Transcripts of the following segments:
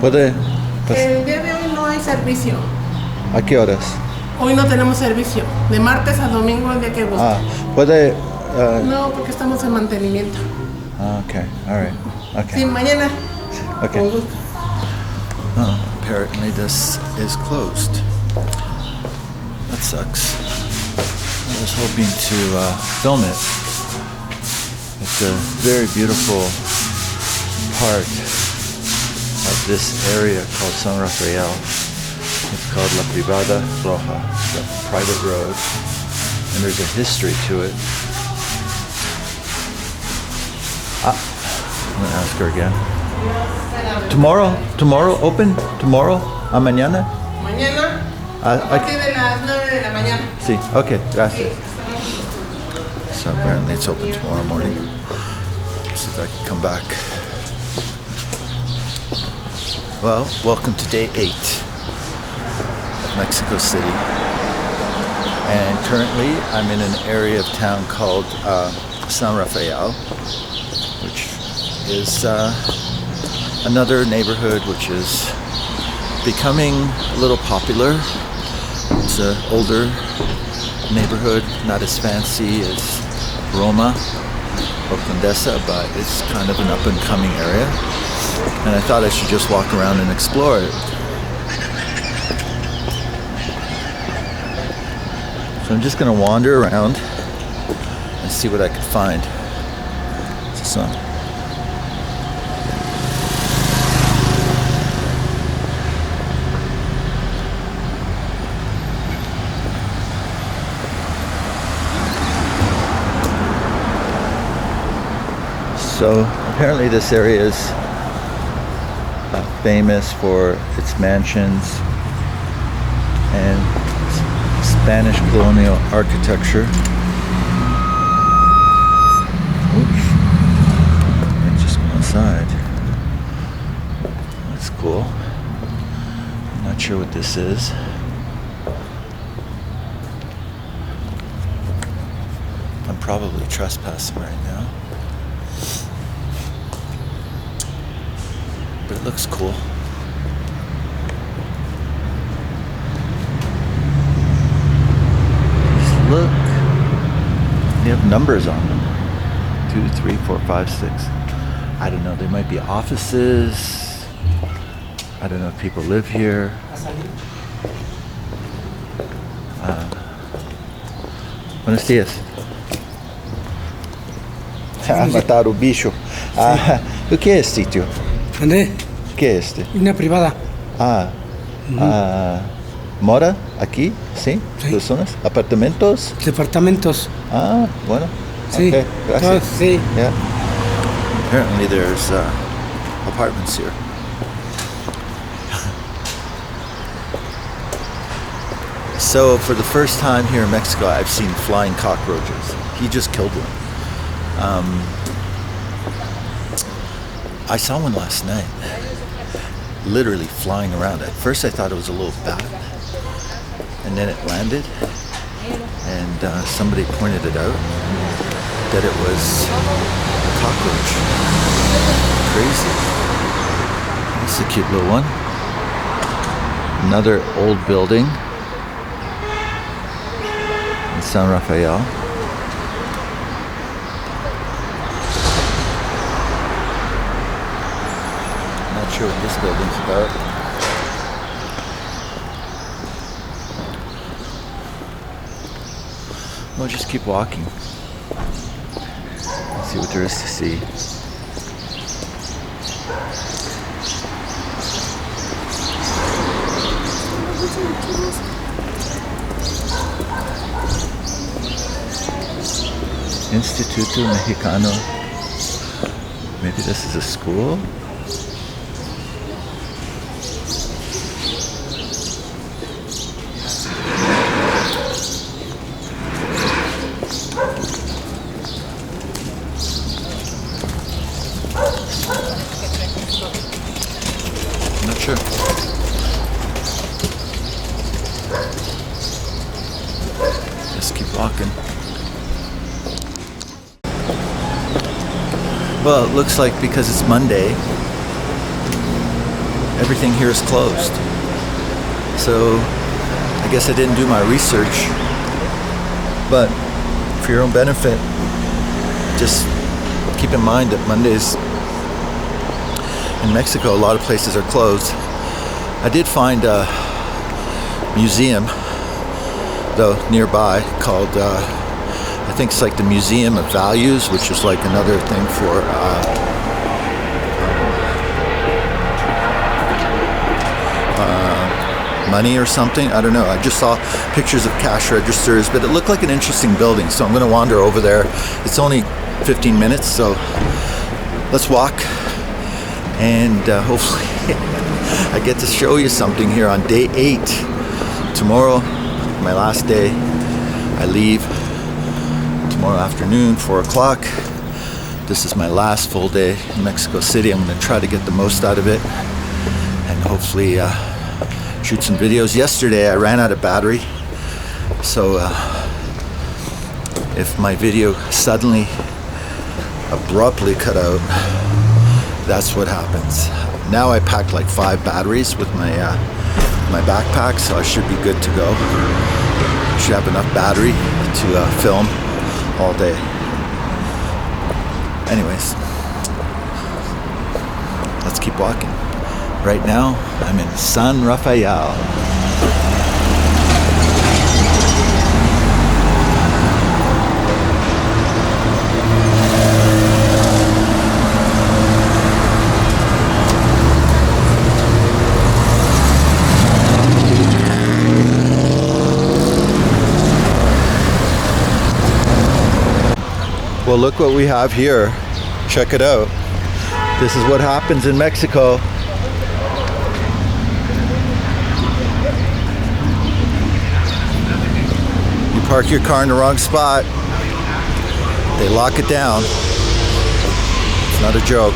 ¿Puede? El día de hoy no hay servicio. ¿A qué horas? Hoy no tenemos servicio. De martes a domingo el día que guste. ¿Puede? No, porque estamos en mantenimiento. Okay, all right. Okay. Sí, mañana. Okay. Con gusto. Apparently this is closed. That sucks. I was hoping to film it. It's a very beautiful part of this area called San Rafael. It's called La Privada Roja, the private road, and there's a history to it. I'm gonna ask her again. Tomorrow open? Tomorrow? ¿Mañana? Mañana a partir de las 9 de la mañana. Sí, okay, gracias. So apparently it's open tomorrow morning. See if I can come back. Well, welcome to day 8 of Mexico City. And currently I'm in an area of town called San Rafael, which is another neighborhood which is becoming a little popular. It's an older neighborhood, not as fancy as Roma or Condesa, but it's kind of an up-and-coming area. And I thought I should just walk around and explore it. So I'm just gonna wander around and see what I can find. It's a song. So apparently this area is famous for its mansions and Spanish colonial architecture. Oops. Let's just go inside. That's cool. I'm not sure what this is. I'm probably trespassing right now. But it looks cool. Just look. They have numbers on them. 2, 3, 4, 5, 6. I don't know. They might be offices. I don't know if people live here. Buenos días. Matar o bicho. O que é esse sítio? ¿Dónde? ¿Qué es este? Una privada. ¿Mora aquí? ¿Sí? Sí. ¿Personas? ¿Apartamentos? Departamentos. Bueno. Sí. Okay, gracias. Sí. Yeah. Apparently there's apartments here. So for the first time here in Mexico, I've seen flying cockroaches. He just killed one. I saw one last night, literally flying around. At first I thought it was a little bat, and then it landed, and somebody pointed it out, that it was a cockroach. Crazy. That's a cute little one. Another old building in San Rafael. Not sure what this building's about. We'll just keep walking. Let's see what there is to see. Instituto Mexicano. Maybe this is a school? I'm not sure. Just keep walking. Well, it looks like because it's Monday, everything here is closed. So I guess I didn't do my research, but for your own benefit, just keep in mind that Mondays in Mexico, a lot of places are closed. I did find a museum, though, nearby called, I think it's like the Museum of Values, which is like another thing for money or something. I don't know. I just saw pictures of cash registers, but it looked like an interesting building, so I'm going to wander over there. It's only 15 minutes, so let's walk, and hopefully I get to show you something here on day 8. Tomorrow, my last day. I leave tomorrow afternoon, 4 o'clock. This is my last full day in Mexico City. I'm going to try to get the most out of it and hopefully shoot some videos. Yesterday I ran out of battery, so if my video suddenly abruptly cut out, that's what happens. Now I packed like 5 batteries with my my backpack, so I should be good to go. Should have enough battery to film all day. Anyways, let's keep walking. Right now, I'm in San Rafael. Well, look what we have here. Check it out. This is what happens in Mexico. You park your car in the wrong spot, they lock it down. It's not a joke.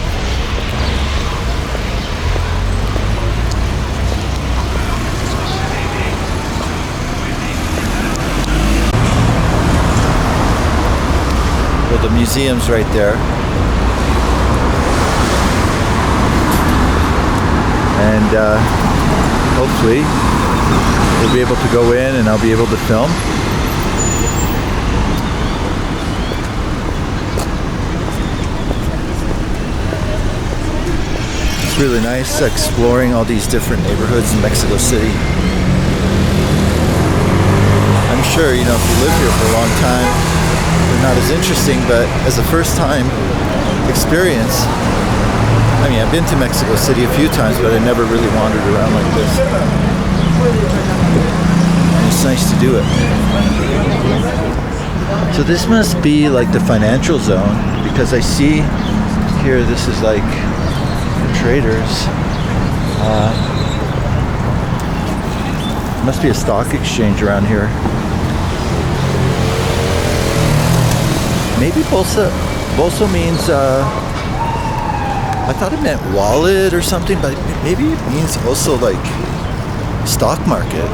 Well, the museum's right there. And hopefully we'll be able to go in and I'll be able to film. It's really nice exploring all these different neighborhoods in Mexico City. I'm sure, you know, if you live here for a long time, they're not as interesting, but as a first-time experience, I mean, I've been to Mexico City a few times, but I never really wandered around like this. And it's nice to do it. So this must be like the financial zone, because I see here this is like traders. Must be a stock exchange around here. Maybe bolsa means, I thought it meant wallet or something, but maybe it means also like stock market.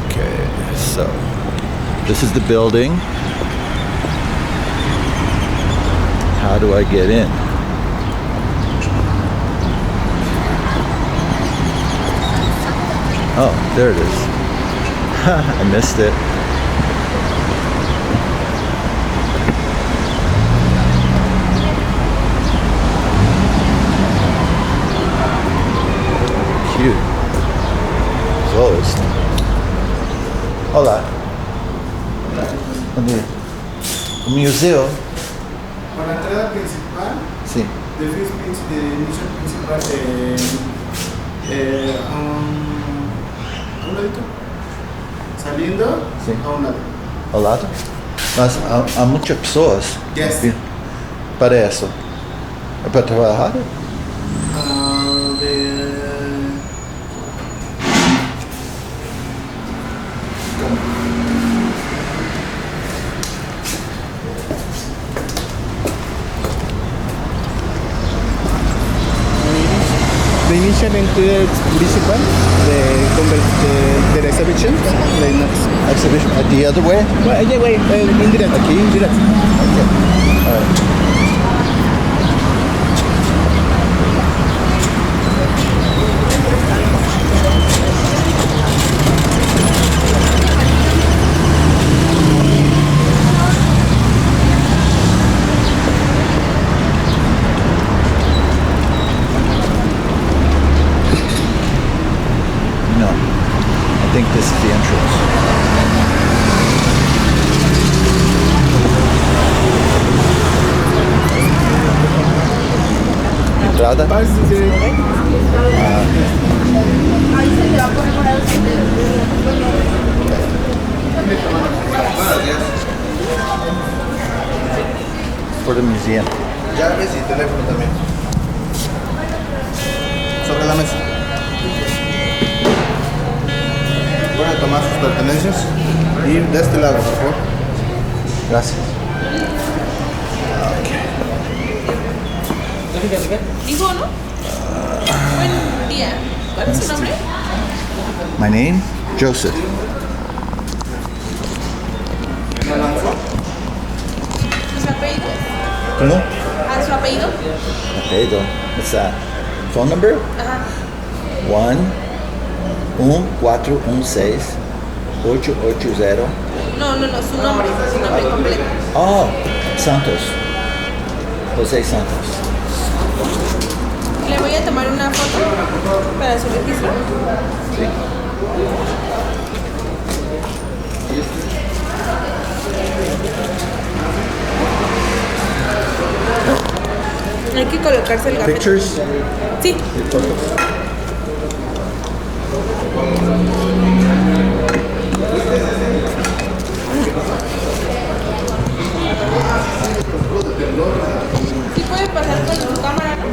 Okay, so this is the building. How do I get in? Oh, there it is. I missed it. Cute. Closed. Hola. ¿Un museo? Por la entrada principal, Sí. del inicio principal, a un ladito, saliendo, Sí. a un lado. Ao lado? Mas há muitas pessoas Yes. para isso. É para trabalhar? Michelin principal, the exhibition, the next. Exhibition the other way? Well, yeah, wait, indirect. Aquí? Indirect. Okay. All right. No, I think this is the entrance. Entrada? Pass the For the museum. llaves y teléfono también. Sobre la mesa. Pueden tomar sus pertenencias y de este lado, por favor. Gracias. Dijo, ¿no? Buen día. ¿Cuál es su nombre? My name? Joseph. ¿Su apellido? ¿Cómo? ¿A su apellido? Okay, what's that? Phone number? Ajá. 1-1416-880. No, su nombre completo. Oh, Santos. José Santos. Le voy a tomar una foto para su registro. Sí. Hay que colocarse el gafete. Pictures? Sí. ¿Sí puede pasar con su cámara, no?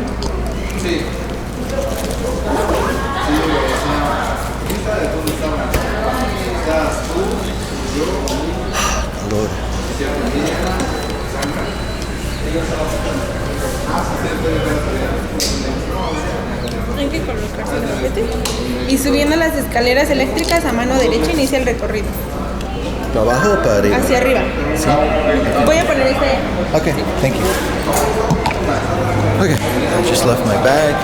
Calor. Hay que colocarse el gafete. Y subiendo las escaleras eléctricas a mano derecha inicia el recorrido. ¿Para abajo o para arriba? Hacia arriba. Sí. Voy a poner este. Okay, thank you. Okay, I just left my bag.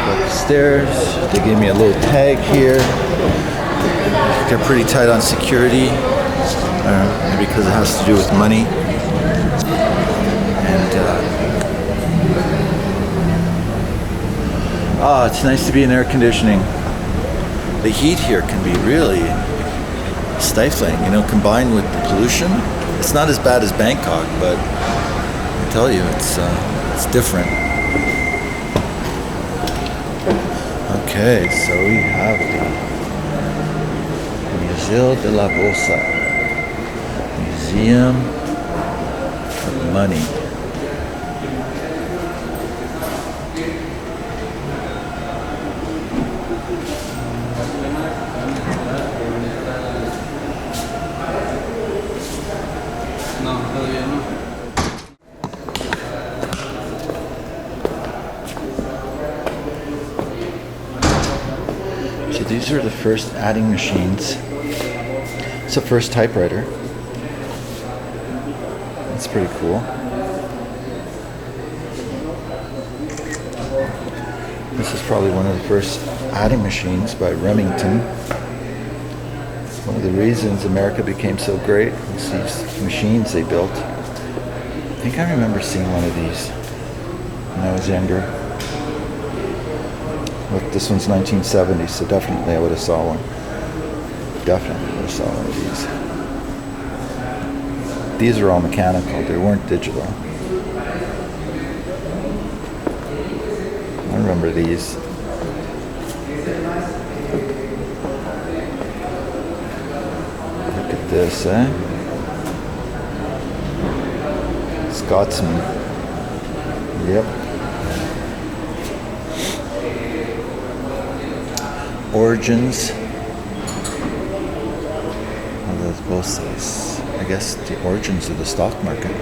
Up the stairs. They gave me a little tag here. They're pretty tight on security, maybe because it has to do with money. And it's nice to be in air conditioning. The heat here can be really stifling, combined with the pollution. It's not as bad as Bangkok, but I tell you, it's different. Okay, so we have the Museo de la Bolsa, Museum of Money. So these are the first adding machines. It's the first typewriter. That's pretty cool. This is probably one of the first adding machines by Remington. One of the reasons America became so great was these machines they built. I think I remember seeing one of these when I was younger. Look, this one's 1970, so definitely I would have saw one. Definitely would have saw one of these. These are all mechanical, they weren't digital. I remember these. Look at this, eh? Scotsman. Yep. Origins. What are those bolsas? I guess the origins of the stock market.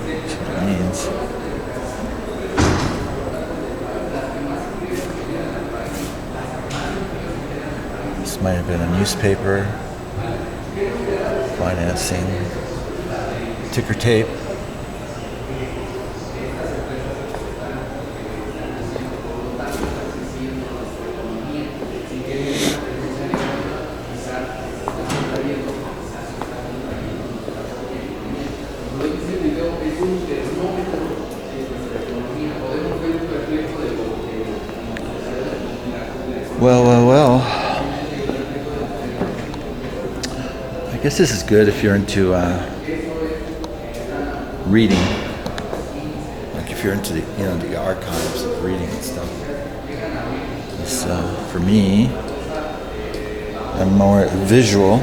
That's what it means. Might have been a newspaper, financing, ticker tape. Well. I guess this is good if you're into reading. Like if you're into the archives of reading and stuff. For me, I'm more visual.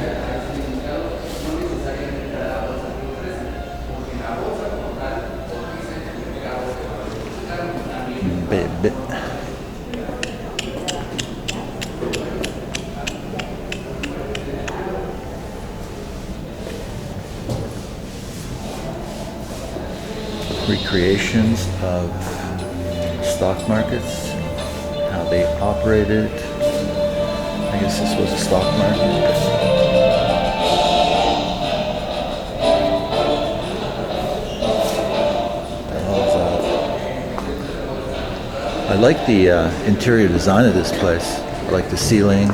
Bit. Recreations of stock markets, how they operated. I guess this was a stock market. I like the interior design of this place. I like the ceiling.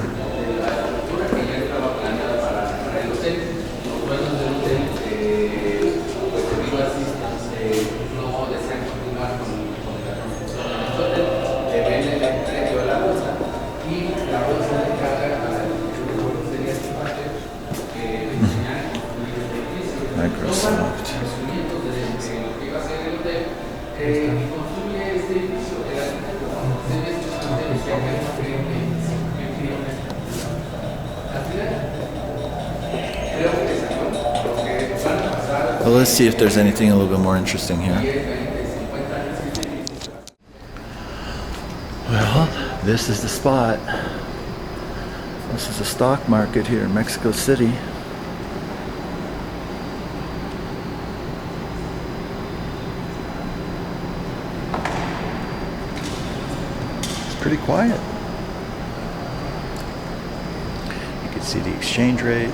Well, let's see if there's anything a little bit more interesting here. Well, this is the spot. This is the stock market here in Mexico City. It's pretty quiet. You can see the exchange rate.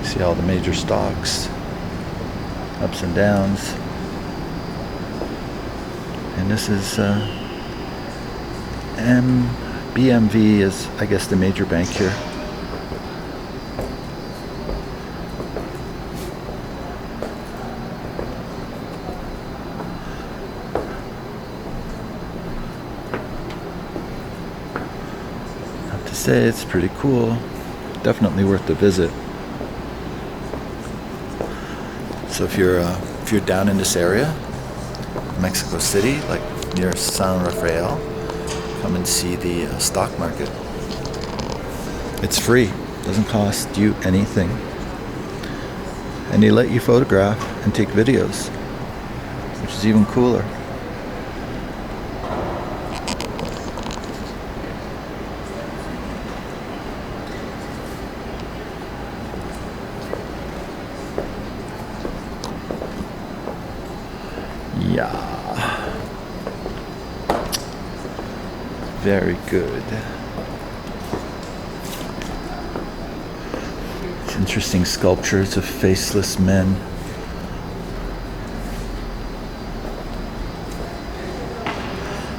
See all the major stocks, ups and downs. And this is BMV is, I guess, the major bank here. I have to say, it's pretty cool. Definitely worth the visit. So if you're down in this area, Mexico City, like near San Rafael, come and see the stock market. It's free, doesn't cost you anything. And they let you photograph and take videos, which is even cooler. Yeah. Very good. It's interesting sculptures of faceless men.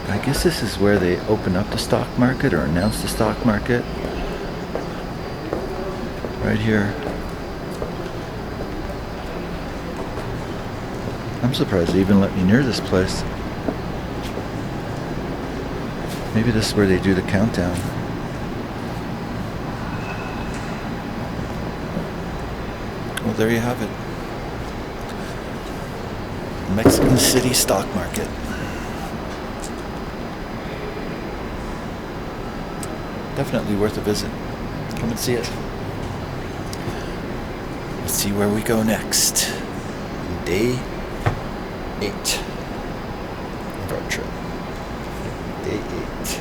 I guess this is where they open up the stock market or announce the stock market. Right here. I'm surprised they even let me near this place. Maybe this is where they do the countdown. Well, there you have it. Mexican City stock market. Definitely worth a visit. Come and see it. Let's see where we go next. Day 8 of our trip. Day 8.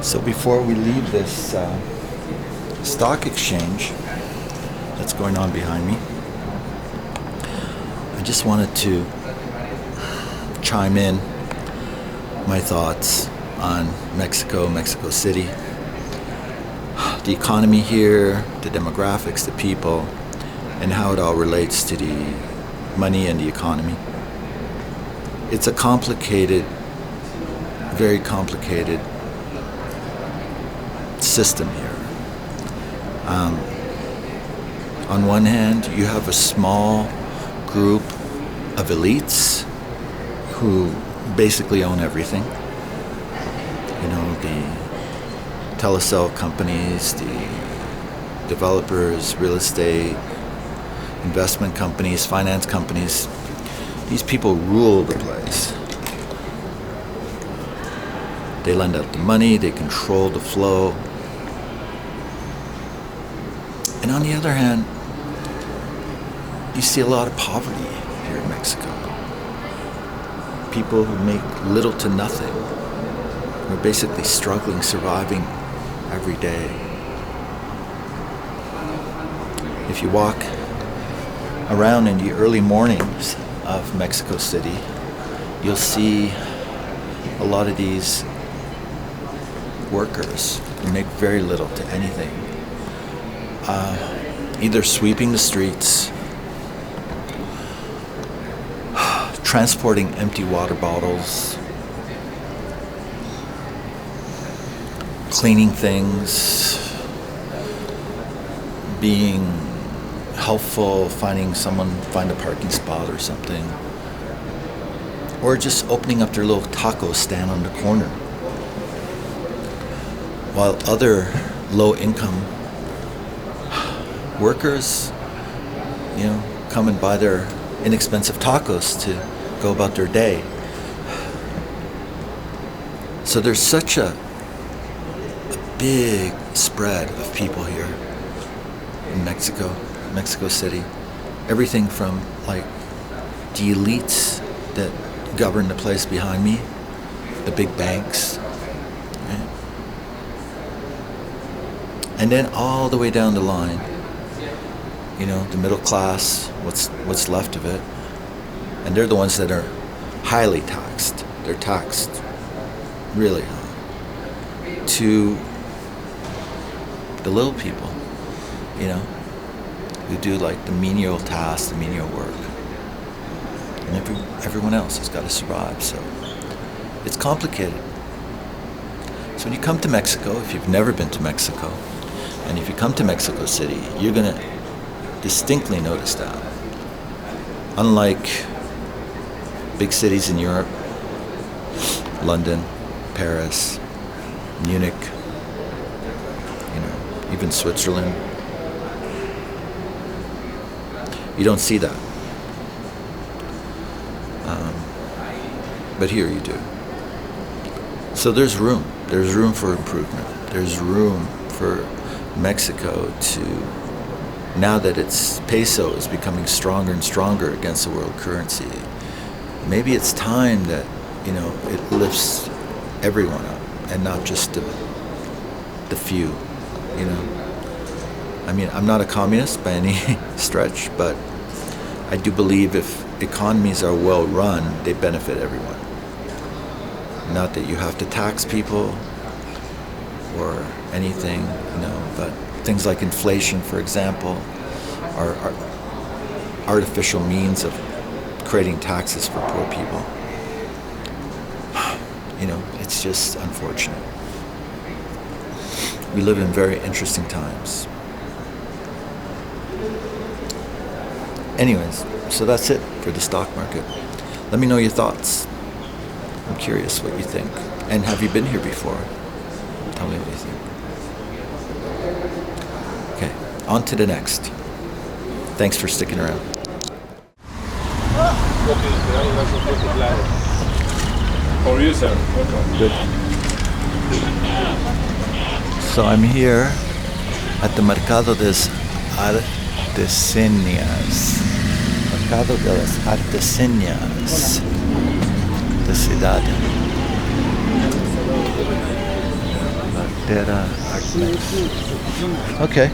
So before we leave this stock exchange that's going on behind me, I just wanted to chime in my thoughts on Mexico City, the economy here, the demographics, the people, and how it all relates to the money and the economy. It's a complicated, very complicated system here. On one hand, you have a small group of elites who basically own everything. You know, the telecell companies, the developers, real estate, investment companies, finance companies. These people rule the place. They lend out the money, they control the flow. And on the other hand, you see a lot of poverty here in Mexico. People who make little to nothing, who are basically struggling, surviving every day. If you walk around in the early mornings of Mexico City, you'll see a lot of these workers who make very little to anything. Either sweeping the streets, transporting empty water bottles, cleaning things, being helpful, find a parking spot or something, or just opening up their little taco stand on the corner, while other low-income workers, come and buy their inexpensive tacos to go about their day. So there's such a big spread of people here in Mexico City. Everything from like the elites that govern the place behind me, the big banks, right? And then all the way down the line, the middle class, what's left of it, and they're the ones that are highly taxed. They're taxed really high. To the little people, who do like the menial tasks, the menial work, and everyone else has got to survive. So it's complicated. So when you come to Mexico, if you've never been to Mexico, and if you come to Mexico City, you're gonna distinctly notice that. Unlike big cities in Europe, London, Paris, Munich, even Switzerland, you don't see that. But here you do. So there's room for improvement. There's room for Mexico to, now that its peso is becoming stronger and stronger against the world currency, maybe it's time that, it lifts everyone up and not just the few, I mean, I'm not a communist by any stretch, but I do believe if economies are well run, they benefit everyone. Not that you have to tax people or anything, but things like inflation, for example, are artificial means of creating taxes for poor people. It's just unfortunate. We live in very interesting times. Anyways, so that's it for the stock market. Let me know your thoughts. I'm curious what you think. And have you been here before? Tell me what you think. Okay, on to the next. Thanks for sticking around. How are you, sir? Welcome. Good. So I'm here at the Mercado de Artesanías. Mercado de las Artesanías. The ciudad. Frontera Art Mix. Okay.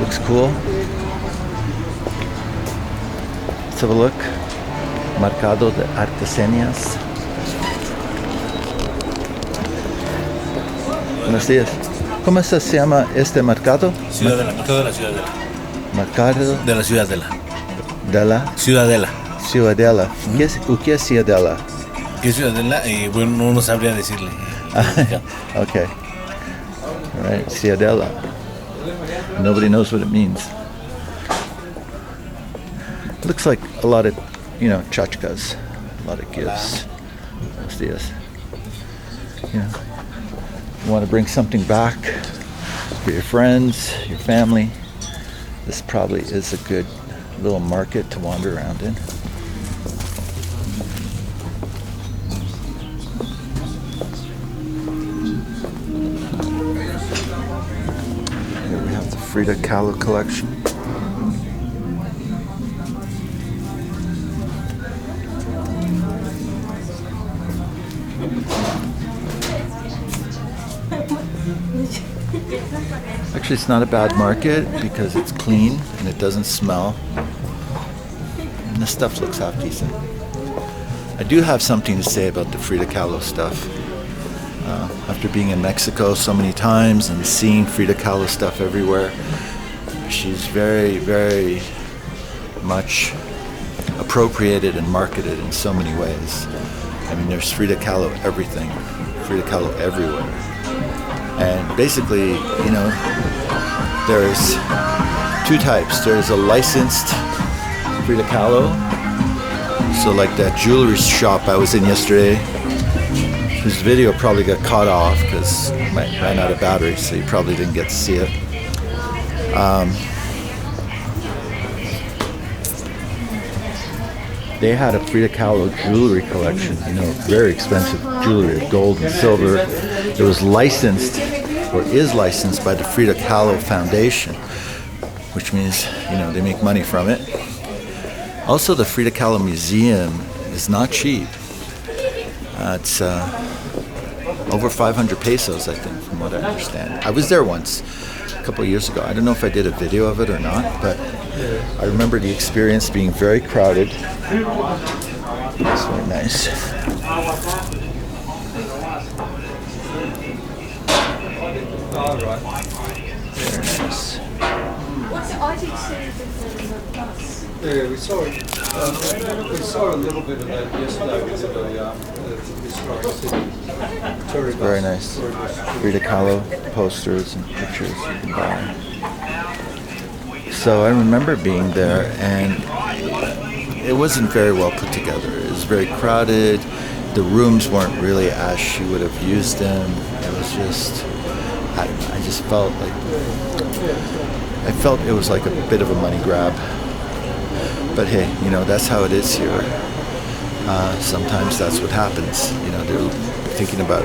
Looks cool. Let's have a look. Mercado de Artesanías. Buenos días. ¿Cómo se llama este mercado? Ciudadela, mercado de la Ciudadela. Mercado De la Ciudadela. de la Ciudadela. Ciudadela. ¿Qué es Ciudadela? ¿Qué Ciudadela? Bueno, no sabría decirle. Okay. All right, Ciudadela. Nobody knows what it means. Looks like a lot of, tchotchkes, a lot of gifts. Buenos días. You want to bring something back for your friends, your family. This probably is a good little market to wander around in. Here we have the Frida Kahlo collection. Actually, it's not a bad market because it's clean and it doesn't smell. And this stuff looks half decent. I do have something to say about the Frida Kahlo stuff. After being in Mexico so many times and seeing Frida Kahlo stuff everywhere, she's very, very much appropriated and marketed in so many ways. I mean, there's Frida Kahlo everything, Frida Kahlo everywhere. And basically, there's two types. There's a licensed Frida Kahlo. So like that jewelry shop I was in yesterday, whose video probably got cut off because it ran out of battery, so you probably didn't get to see it. They had a Frida Kahlo jewelry collection, very expensive jewelry, gold and silver. It was licensed, or is licensed, by the Frida Kahlo Foundation, which means, they make money from it. Also, the Frida Kahlo Museum is not cheap. It's over 500 pesos, I think, from what I understand. I was there once, a couple of years ago. I don't know if I did a video of it or not, but I remember the experience being very crowded. It's very nice. Very nice. Yeah, we saw it. We saw a little bit of that yesterday. We did a historic city. Very nice. Frida Kahlo posters and pictures you can buy. So I remember being there, and it wasn't very well put together. It was very crowded. The rooms weren't really as she would have used them. It was just, I just felt like, it was like a bit of a money grab. But hey, that's how it is here. Sometimes that's what happens. They're thinking about,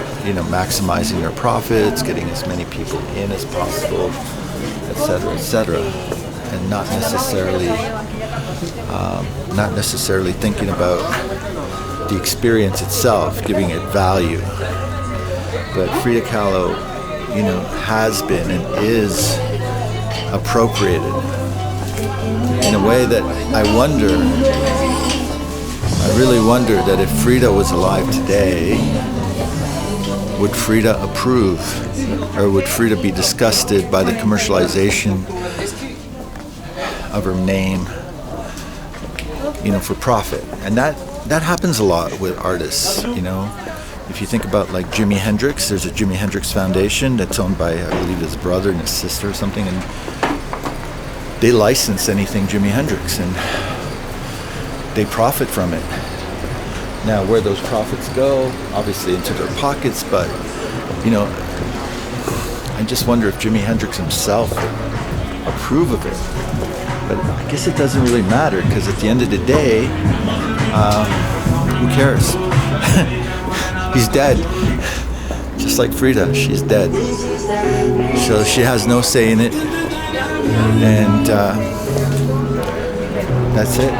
maximizing their profits, getting as many people in as possible, etc., and not necessarily thinking about the experience itself, giving it value. But Frida Kahlo, has been and is appropriated in a way that I really wonder that if Frida was alive today, would Frida approve, or would Frida be disgusted by the commercialization of her name, for profit? And that happens a lot with artists, If you think about like Jimi Hendrix, there's a Jimi Hendrix Foundation that's owned by, I believe, his brother and his sister or something, and they license anything Jimi Hendrix, and they profit from it. Now, where those profits go, obviously into their pockets, but, I just wonder if Jimi Hendrix himself would approve of it. But I guess it doesn't really matter, because at the end of the day, who cares? He's dead. Just like Frida, she's dead. So she has no say in it. And that's it,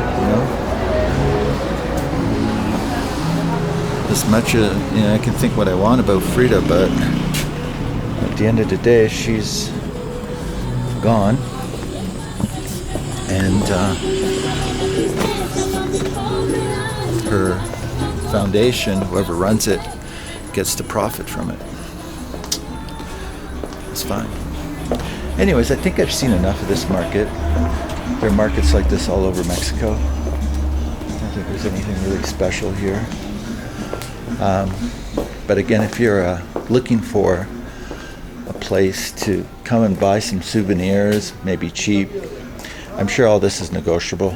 As much as, I can think what I want about Frida, but At the end of the day, she's gone. And her foundation, whoever runs it, gets to profit from it. It's fine. Anyways, I think I've seen enough of this market. There are markets like this all over Mexico. I don't think there's anything really special here. But again, if you're looking for a place to come and buy some souvenirs, maybe cheap, I'm sure all this is negotiable.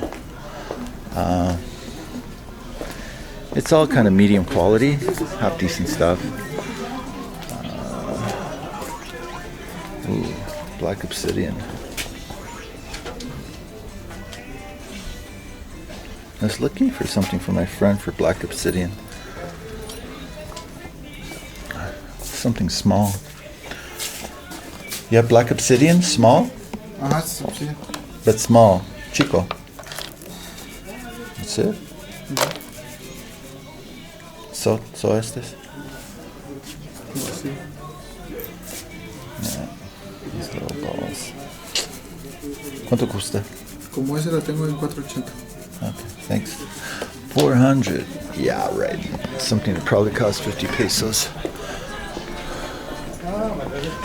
It's all kind of medium quality, half decent stuff. Ooh, black obsidian. I was looking for something for my friend for black obsidian. Something small. You have black obsidian? Small? Sí. But small. Chico. That's it? So estes? Sí. Yeah. These little balls. ¿Cuánto cuesta? Como ese la tengo en 480. Okay, thanks. 400. Yeah, right. Something that probably cost 50 pesos.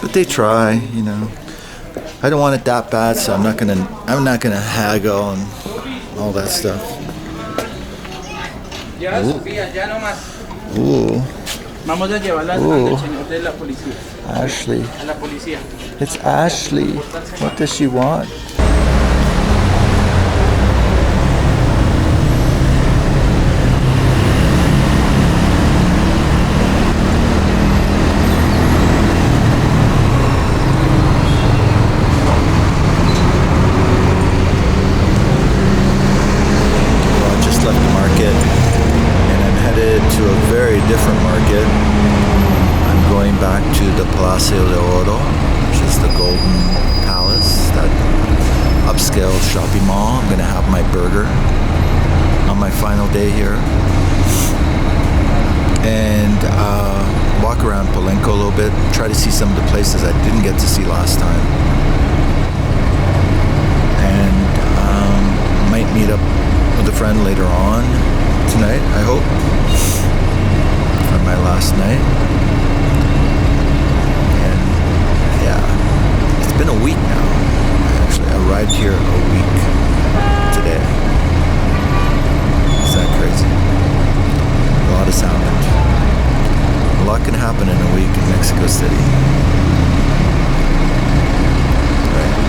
But they try, you know. I don't want it that bad, so I'm not gonna haggle and all that stuff. Ooh. Vamos a llevarla al señor de la policía. Ashley. A la policía. It's Ashley. What does she want? Different market. I'm going back to the Palacio de Oro, which is the Golden Palace, that upscale shopping mall. I'm going to have my burger on my final day here. And walk around Polanco a little bit, try to see some of the places I didn't get to see last time. And might meet up with a friend later on tonight, I hope. My last night, and yeah, it's been a week now. Actually, I arrived here a week today. Is that crazy? A lot has happened. A lot can happen in a week in Mexico City. Right.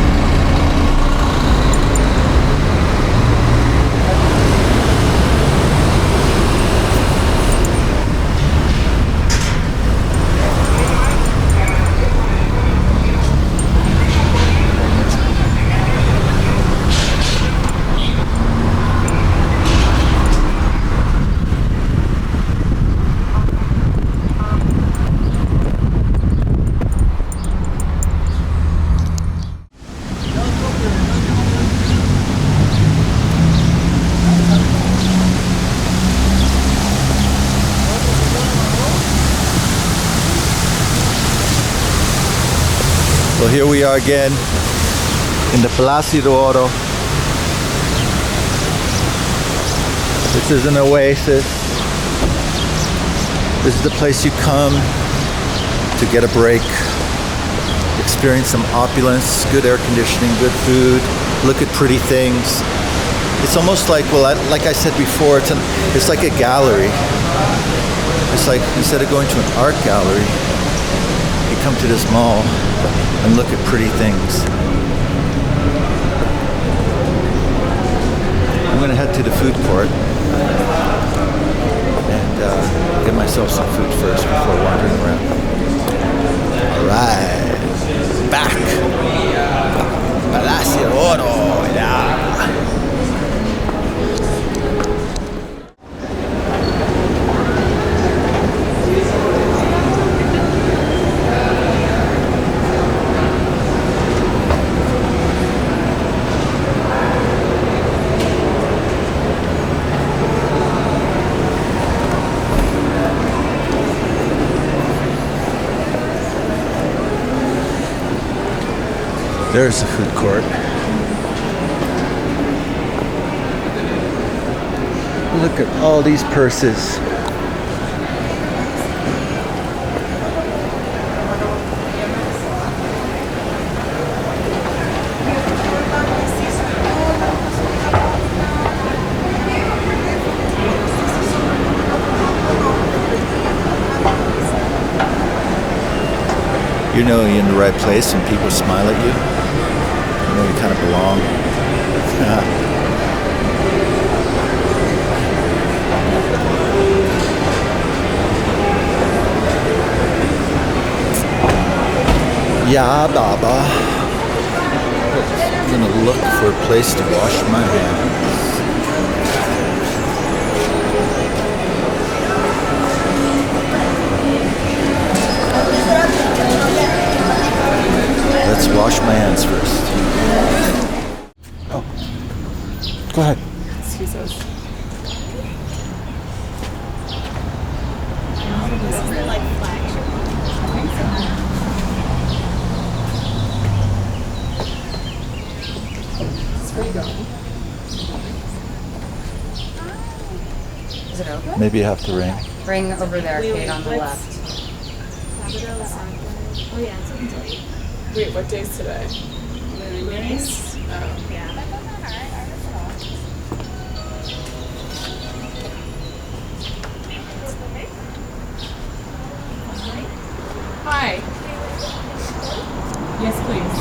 So here we are again in the Palacio de Oro. This is an oasis. This is the place you come to get a break, experience some opulence, good air conditioning, good food, look at pretty things. It's almost like, well, like I said before, it's like a gallery. It's like instead of going to an art gallery, you come to this mall and look at pretty things. I'm gonna head to the food court and get myself some food first before wandering around. All right, back. Palacio Oro, yeah. There's a food court. Look at all these purses. You know you're in the right place when people smile at you. You know you kind of belong. Yeah, Baba. I'm gonna look for a place to wash my hands. Let's wash my hands first. Oh, go ahead. Excuse us. Is it open? Maybe you have to ring. Ring over the arcade on the left. Oh yeah, it's open till 8. Wait, what day is today? Lunes. Oh. Yeah. Hi. Yes, please.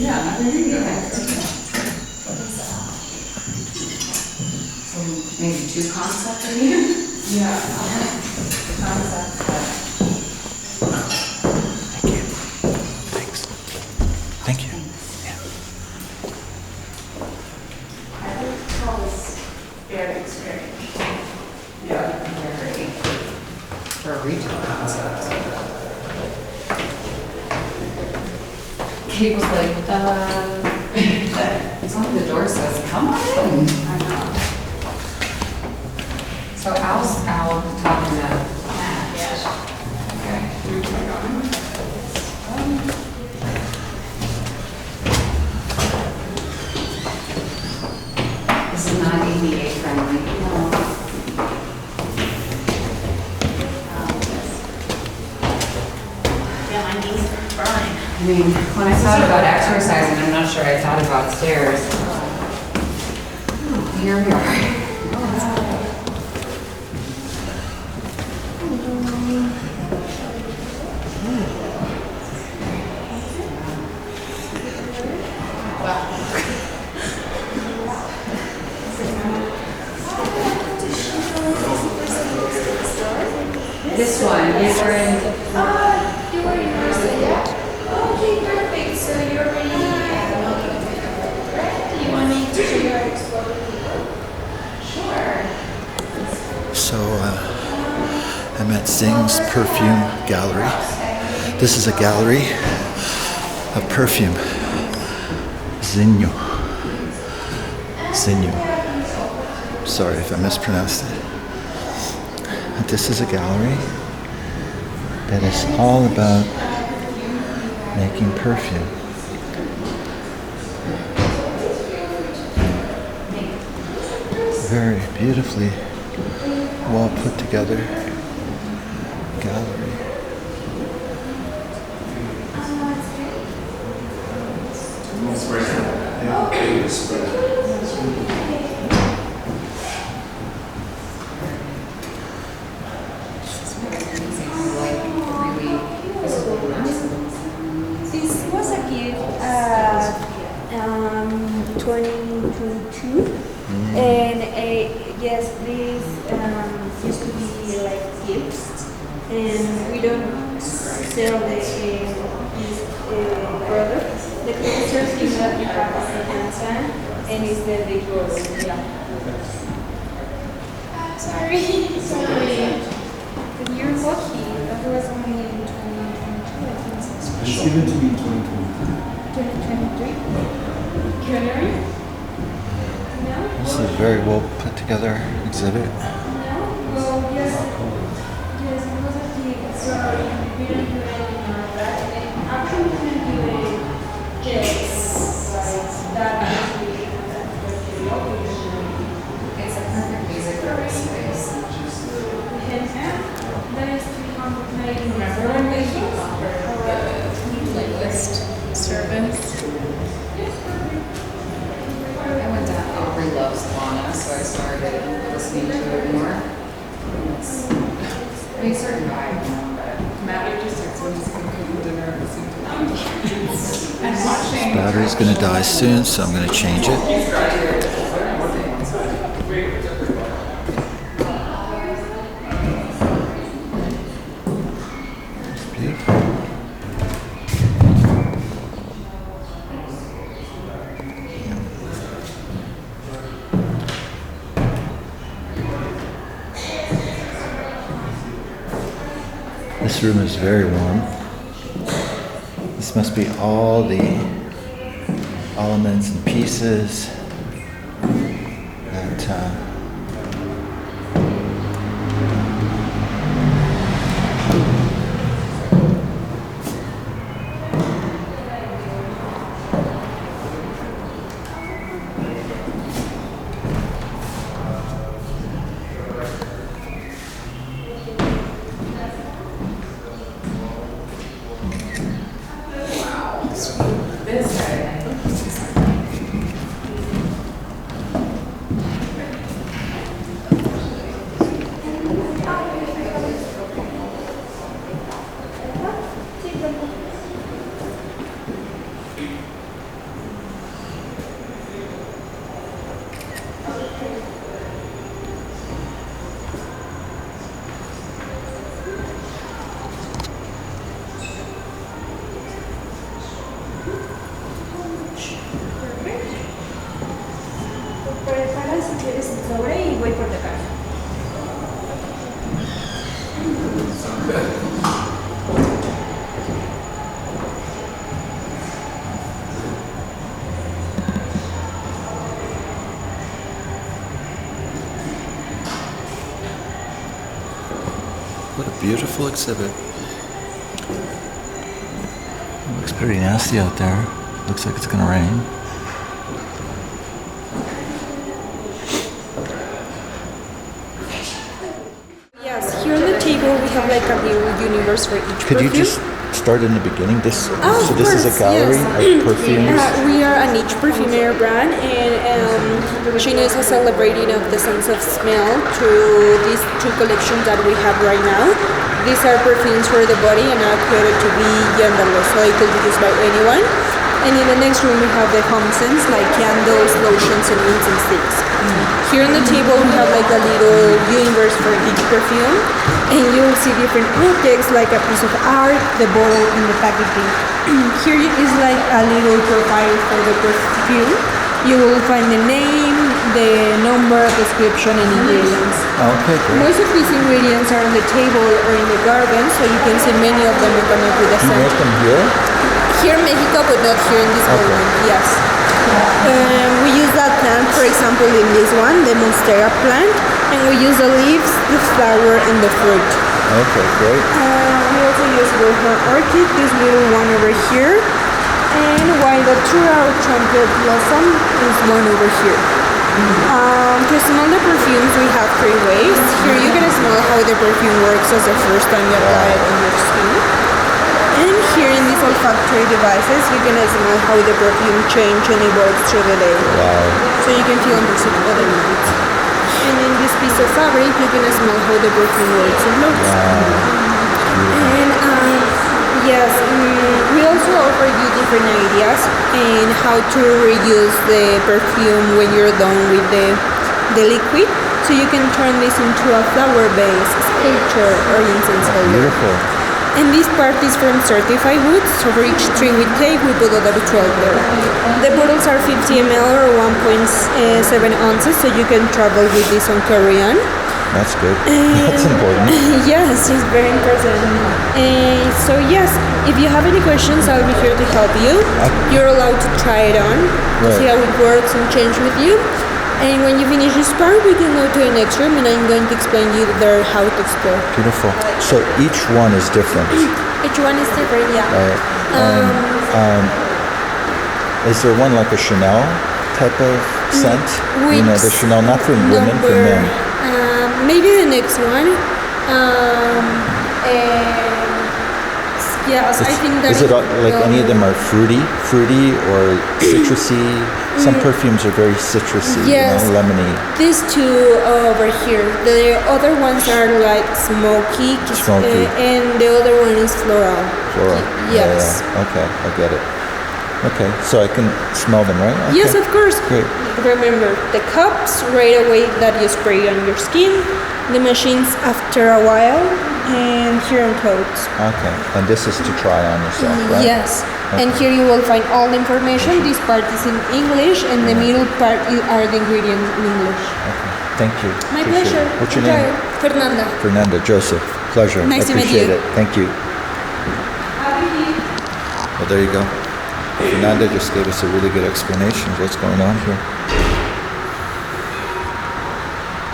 Yeah, go ahead. Maybe two concepts in here? Yeah. Concept. Thank you. Thanks. Thank you. Yeah. I would call this very experience. Yeah. Very. For a retail concept. Kate was like, it's only the door says, come on in. I know. So Al's talking to Matt. Yeah. Okay. This is not ADA friendly. No. Yeah, my knees are burning. I mean, when I thought about exercising, I'm not sure I thought about stairs. Here we are. This one, is there in... You were in person, yeah? Okay, perfect. So you're already right? Do you want me to show you our explorer people? Sure. So I'm at Zing's Perfume Gallery. This is a gallery of perfume. Zinho. Sorry if I mispronounced it. This is a gallery that is all about making perfume. Very beautifully well put together gallery. This was a gift 2022. And yes, these used to be like gifts. And we don't sell this product. The closest thing that we have is the handstand, and it's the big roll. Yeah. Sorry. But you're lucky. That was only in 2022, I think. It's given to me in 2020. 2023? January? No? This is a very well put together exhibit. No? Well, yes. Yes, it was a key. Sorry, we didn't do anything on that. And actually, we didn't do it. Yes. That actually, It's a perfect music for this space. that is 390. Remember when we offered the playlist service? I went to Aubrey Loves Lana, so I started listening to it more. It's a certain vibe, but Matt just starts listening to dinner at the same time. And watching. Battery's gonna die soon, so I'm gonna change it. Beautiful. This room is very warm. This must be all the elements and pieces that This guy. Prepara si quieres el sobre y voy por detrás. what a beautiful exhibit. It looks pretty nasty out there. Looks like it's gonna rain. Yes, here on the table we have like a little universe for each Could you perfume. just start in the beginning? This Oh, so of this is a course, gallery yes. of perfumes. We are a niche perfumery brand, and Chino is celebrating of the sense of smell through these two collections that we have right now. These are perfumes for the body and are created to be genderless, so it could be used by anyone. And in the next room we have the home scents like candles, lotions, and incense sticks. Here on the table we have like a little universe for each perfume, and you'll see different objects like a piece of art, the bottle, and the packaging. Here is like a little profile for the perfume. You will find the name, the number, description, and ingredients. Okay, great. Most of these ingredients are on the table or in the garden, so you can see many of them and come up with a You scent. make them here? Here in Mexico, but not here in this moment, yes. We use that plant, for example, in this one, the Monstera plant, and we use the leaves, the flower, and the fruit. Okay, great. We also use Wilhelm orchid, this little one over here, and while the Tura trumpet blossom is one over here. To smell the perfumes, we have three ways. Here you can smell how the perfume works as the first time you apply it on your skin. And here in these olfactory devices, you can smell how the perfume changes and evolves through the day. Wow. So you can feel and perceive other notes. And in this piece of fabric, you can smell how the perfume works and floats. And yes, we also offer you different ideas in how to reuse the perfume when you're done with the liquid. So you can turn this into a flower base, sculpture, or incense holder. Beautiful. And this part is from certified wood, so for each tree we take, we put another 12 there. The bottles are 50 ml or 1.7 ounces, so you can travel with this on carry-on. That's good. That's important. Yes, it's very important. So yes, if you have any questions, I'll be here to help you. You're allowed to try it on, to see how it works and change with you. And when you finish this part, we can go to the next room and I'm going to explain you there how to explore. Beautiful. So each one is different. Each one is different, yeah. Right. And is there one like a Chanel type of scent? You know, the Chanel, not for women, for men. Maybe the next one. Yes, I think that. Is it like any of them are fruity or citrusy? Some perfumes are very citrusy, yes, you know, lemony. These two over here. The other ones are like smoky. And the other one is floral. Yes. Yeah. Okay, I get it. Okay, so I can smell them, right? Okay. Yes, of course. Great. Remember, the cups right away that you spray on your skin, the machines after a while, and here on clothes. Okay, and this is to try on yourself, right? Yes, okay. And here you will find all the information. This part is in English, and the middle part are the ingredients in English. Okay, thank you. My Appreciate pleasure. it. What's your name? Fernanda. Fernanda, Joseph. Pleasure. Nice to meet appreciate you. it. Thank you. Well, there you go. Fernanda just gave us a really good explanation of what's going on here.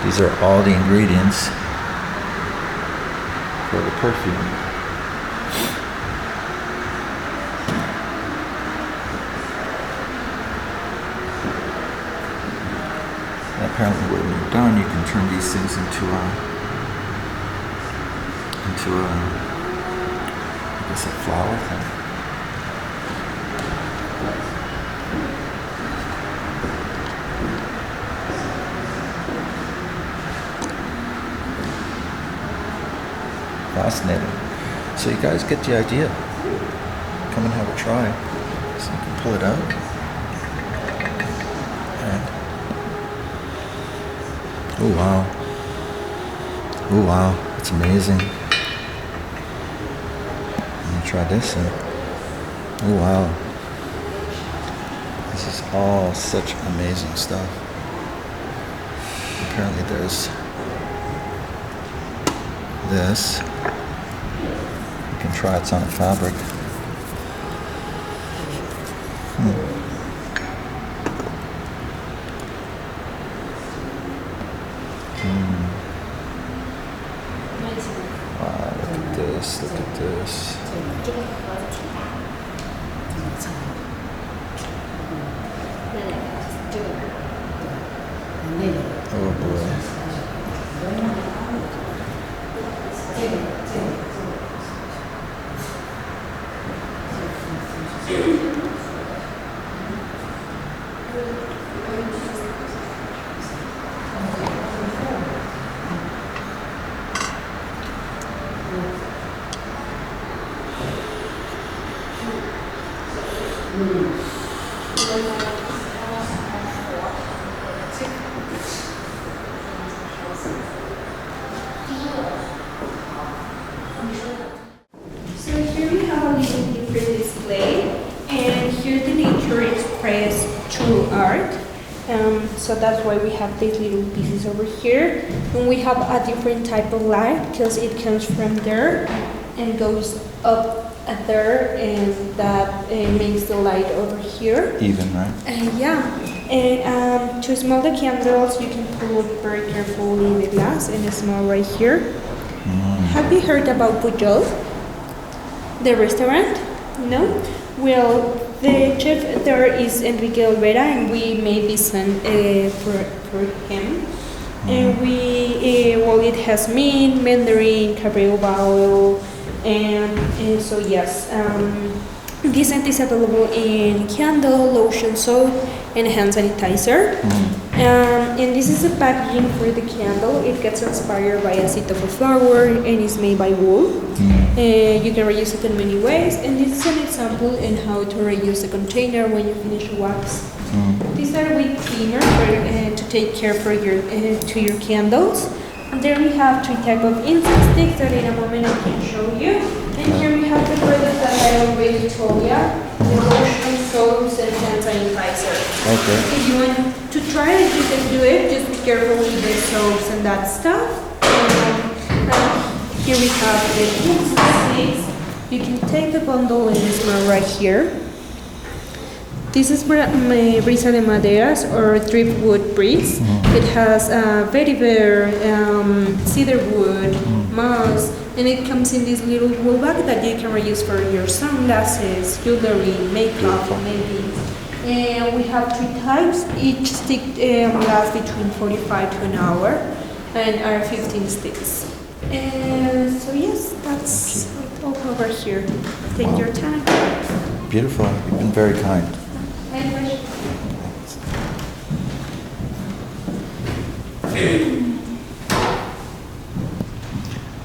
These are all the ingredients for the perfume. And apparently when you're done, you can turn these things into I guess a flower thing. Fascinating. So you guys get the idea. Come and have a try. So you can pull it out. And oh wow. Oh wow. It's amazing. Let me try this and oh wow. This is all such amazing stuff. Apparently there's this. You can try it's on a fabric. Wow, look at this, look at this. Oh boy. So here we have a little different display, and here the nature is expressed through art. So that's why we have these little pieces over here, and we have a different type of light because it comes from there and goes up there, and that makes the light over here. Even, right? Yeah. And to smell the candles, you can pull it very carefully the glass and smell right here. Have you heard about Pujol? The restaurant? No? Well, the chef there is Enrique Olvera, and we made this one for him. And well, it has mint, mandarin, carryoba oil, and so yes. This scent is available in candle, lotion, soap, and hand sanitizer. And this is the packaging for the candle. It gets inspired by a seed of a flower and is made by wool. You can reuse it in many ways. And this is an example in how to reuse a container when you finish a wax. These are wick cleaners to take care for to your candles. And there we have 3 types of incense sticks that in a moment I can show you. And here we have the products that I already told you. The lotion, soaps, and hand sanitizer. Okay. If you want to try it, you can do it. Just be careful with the soaps and that stuff. Here we have the sticks. You can take the bundle and smell right here. This is brisa de maderas or driftwood breeze. It has vetiver, cedar wood, moss, and it comes in this little wool bag that you can reuse for your sunglasses, jewelry, makeup, maybe. And we have 3 types. Each stick lasts between 45 to an hour and are 15 sticks. And so yes, that's it all over here. Take your time. Beautiful. You've been very kind.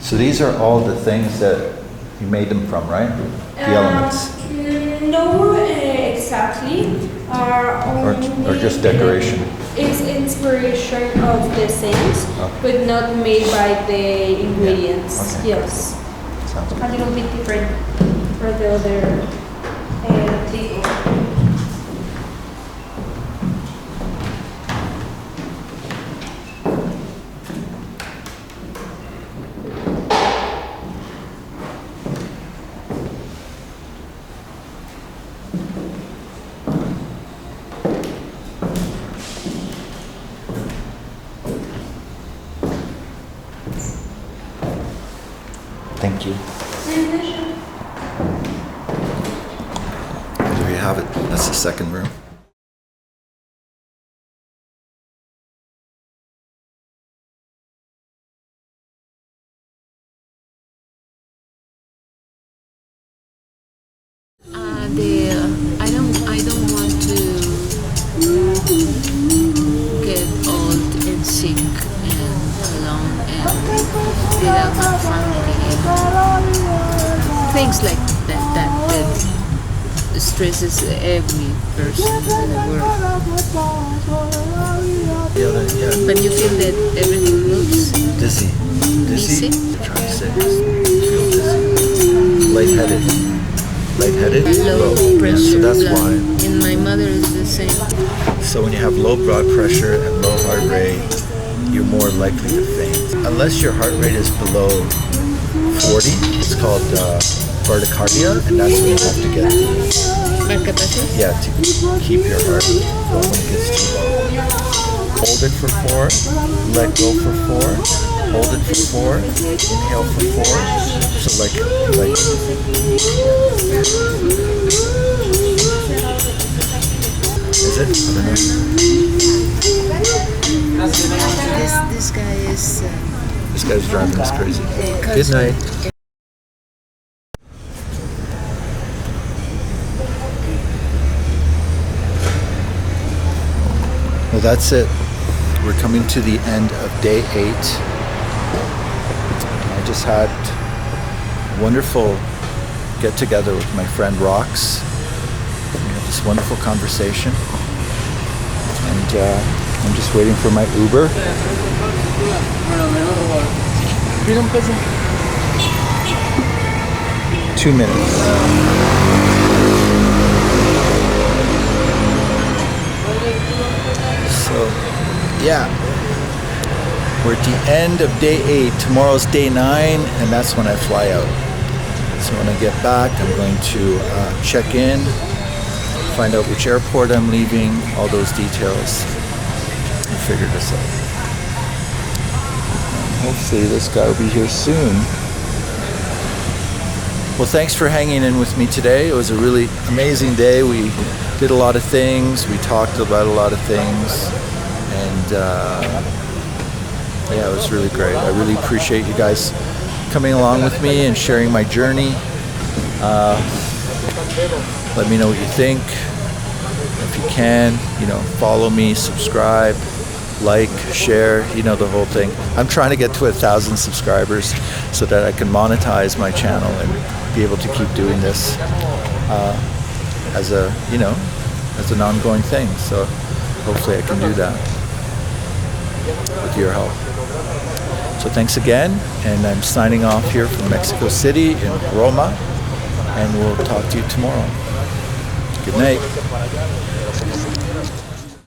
So these are all the things that you made them from, right? The elements. No, exactly. Or just decoration? It's inspiration of the scents, Okay. but not made by the ingredients. Okay. Yes. Sounds A good. little bit different for the other table. Thank you. There you have it. That's the second room. I don't want to get old and sick and alone and without my family. Things like that stresses every person in the world. When you feel that everything moves. Dizzy. Dizzy? I'm trying to say. Feel dizzy. Lightheaded. Lightheaded? Low pressure. So that's blood. why. And my mother is the same. So when you have low blood pressure and low heart rate, you're more likely to faint. Unless your heart rate is below 40, it's called bradycardia, and that's when you have to get to keep your heart low when it gets too low. Hold it for 4, let go for 4, hold it for 4, inhale for 4. So like is it? I don't know. This guy is. This guy's driving us crazy. Good night. Well, that's it. We're coming to the end of day 8. I just had a wonderful get together with my friend Rox. We had this wonderful conversation. And I'm just waiting for my Uber. 2 minutes. So, yeah. We're at the end of day 8. Tomorrow's day 9, and that's when I fly out. So when I get back, I'm going to check in, find out which airport I'm leaving, all those details, and figure this out. And hopefully this guy will be here soon. Well, thanks for hanging in with me today. It was a really amazing day. We did a lot of things. We talked about a lot of things. And yeah, it was really great. I really appreciate you guys coming along with me and sharing my journey. Let me know what you think. If you can, follow me, subscribe, like, share, the whole thing. I'm trying to get to 1,000 subscribers so that I can monetize my channel and be able to keep doing this as an ongoing thing. So hopefully I can do that with your help. So thanks again, and I'm signing off here from Mexico City in Roma, and we'll talk to you tomorrow. Good night.